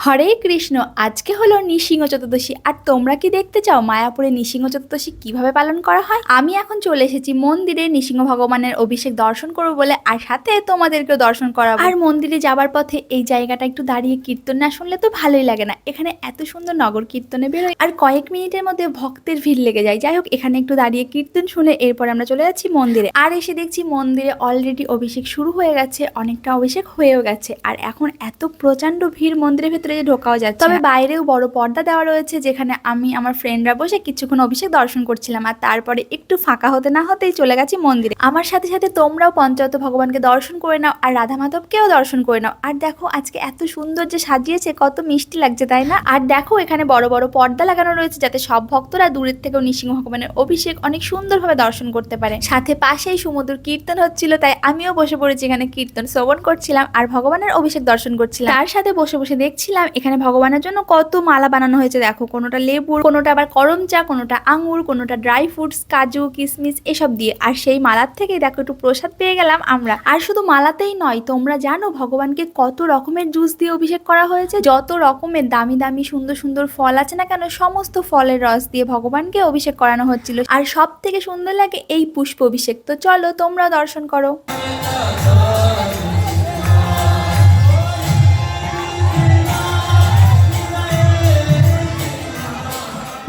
হরে কৃষ্ণ। আজকে হলো নৃসিংহ চতুর্দশী। আর তোমরা কি দেখতে চাও মায়াপুরে নৃসিংহ চতুর্দশী কিভাবে পালন করা হয়? আমি এখন চলে এসেছি মন্দিরে নৃসিংহ ভগবানের অভিষেক দর্শন করবো বলে, আর সাথে তোমাদেরকেও দর্শন করাবো। আর মন্দিরে যাবার পথে এই জায়গাটা একটু দাঁড়িয়ে কীর্তন না শুনলে তো ভালোই লাগে না। এখানে এত সুন্দর নগর কীর্তনে বেরোয় আর কয়েক মিনিটের মধ্যে ভক্তের ভিড় লেগে যায়। যাই হোক, এখানে একটু দাঁড়িয়ে কীর্তন শুনে এরপর আমরা চলে যাচ্ছি মন্দিরে। আর এসে দেখছি মন্দিরে অলরেডি অভিষেক শুরু হয়ে গেছে, অনেকটা অভিষেক হয়েও গেছে। আর এখন এত প্রচন্ড ভিড় মন্দিরের ভেতরে যে ঢোকাও যাচ্ছে। তবে বাইরেও বড় পর্দা দেওয়া রয়েছে, যেখানে আমি আমার ফ্রেন্ডরা বসে কিছুক্ষণ অভিষেক দর্শন করছিলাম। আর তারপরে একটু ফাঁকা হতে না হতেই চলে গেছি মন্দিরে। আমার সাথে সাথে তোমরাও পঞ্চায়েত ভগবানকে দর্শন করে নাও আর রাধা মাধবকেও দর্শন করে নাও। আর দেখো আজকে এত সুন্দর যে সাজিয়েছে, কত মিষ্টি লাগছে তাই না? আর দেখো এখানে বড় বড় পর্দা লাগানো রয়েছে, যাতে সব ভক্তরা দূরের থেকেও নৃসিংহ ভগবানের অভিষেক অনেক সুন্দরভাবে দর্শন করতে পারে। সাথে পাশেই সমুদ্র কীর্তন হচ্ছিল, তাই আমিও বসে পড়েছি এখানে কীর্তন শ্রবণ করছিলাম আর ভগবানের অভিষেক দর্শন করছিলাম। তার সাথে বসে বসে দেখছিলাম এখানে ভগবানের জন্য কত মালা বানানো হয়েছে। দেখো, কোনোটা লেবুর, কোনোটা আবার করম চা, কোনোটা আঙুর, কোনোটা ড্রাই ফ্রুটস, কাজু কিশমিশ এসব দিয়ে। আর সেই মালার থেকেই দেখো একটু প্রসাদ পেয়ে গেলাম আমরা। আর শুধু মালাতেই নয়, তোমরা জানো ভগবানকে কত রকমের জুস দিয়ে অভিষেক করা হয়েছে। যত রকমের দামি দামি সুন্দর সুন্দর ফল আছে না কেন, সমস্ত ফলের রস দিয়ে ভগবানকে অভিষেক করানো হচ্ছিল। আর সব থেকে সুন্দর লাগে এই পুষ্প অভিষেক। তো চলো তোমরা দর্শন করো।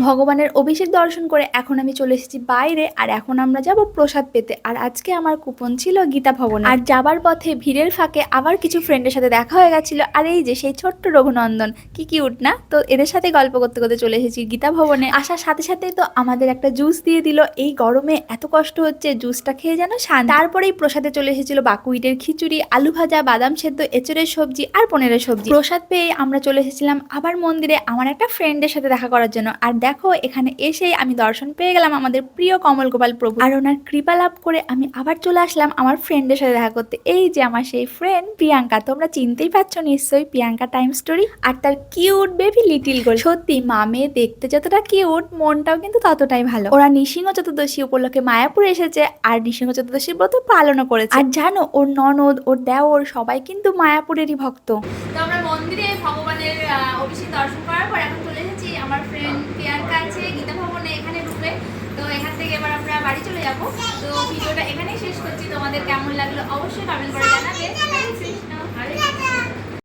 ভগবানের অভিষেক দর্শন করে এখন আমি চলে এসেছি বাইরে। আর এখন আমরা যাব প্রসাদ পেতে। আর আজকে আমার কুপন ছিল গীতা ভবনে। আর যাবার পথে ভিড়ের ফাঁকে আবার কিছু ফ্রেন্ডের সাথে দেখা হয়ে গেছিল। আর এই যে সেই ছোট্ট রঘুনন্দন, কি কিউট না? তো এদের সাথে গল্প করতে করতে চলে এসেছি গীতা ভবনে। আসার সাথে সাথেই তো আমাদের একটা জুস দিয়ে দিল। এই গরমে এত কষ্ট হচ্ছে, জুসটা খেয়ে যেন শান্তি। তারপরেই প্রসাদে চলে এসেছিল বাকুইটের খিচুড়ি, আলু ভাজা, বাদাম সেদ্ধ, এঁচড়ের সবজি আর পনিরের সবজি। প্রসাদ পেয়ে আমরা চলে এসেছিলাম আবার মন্দিরে আমার একটা ফ্রেন্ডের সাথে দেখা করার জন্য। আর দেখো এখানে এসেই আমি দর্শন পেয়ে গেলাম আমাদের প্রিয় কমল গোপাল প্রভু। আর ওনার কৃপা লাভ করে আমি আবার চলে আসলাম আমার ফ্রেন্ডের সাথে দেখা করতে। এই যে আমার সেই ফ্রেন্ড প্রিয়াঙ্কা, তোমরা চিনতেই পারছো নিশ্চয়ই, প্রিয়াঙ্কা টাইম স্টোরি। আর তার কিউট বেবি লিটিল গোল। সত্যি মা মেয়ে দেখতে যতটা কিউট, মনটাও কিন্তু ততটাই ভালো। ওরা নৃসিংহ চতুর্দশী উপলক্ষে মায়াপুরে এসেছে আর নৃসিংহ চতুর্দশীর ব্রত পালনও করেছে। আর জানো, ওর ননদ, ওর দেওর সবাই কিন্তু মায়াপুরেরই ভক্ত। তো আমরা মন্দিরে ভগবানের অভিষেক দর্শন করার পর এখন চলে এসেছি আমার ফ্রেন্ড প্রিয়াঙ্কা আছে গীতা ভবনে, এখানে ঢুকে। তো এখান থেকে এবার আমরা বাড়ি চলে যাব। তো ভিডিওটা এখানেই শেষ করছি। তোমাদের কেমন লাগলো অবশ্যই কমেন্ট করে জানাবে। হরে কৃষ্ণ, হরে কৃষ্ণ।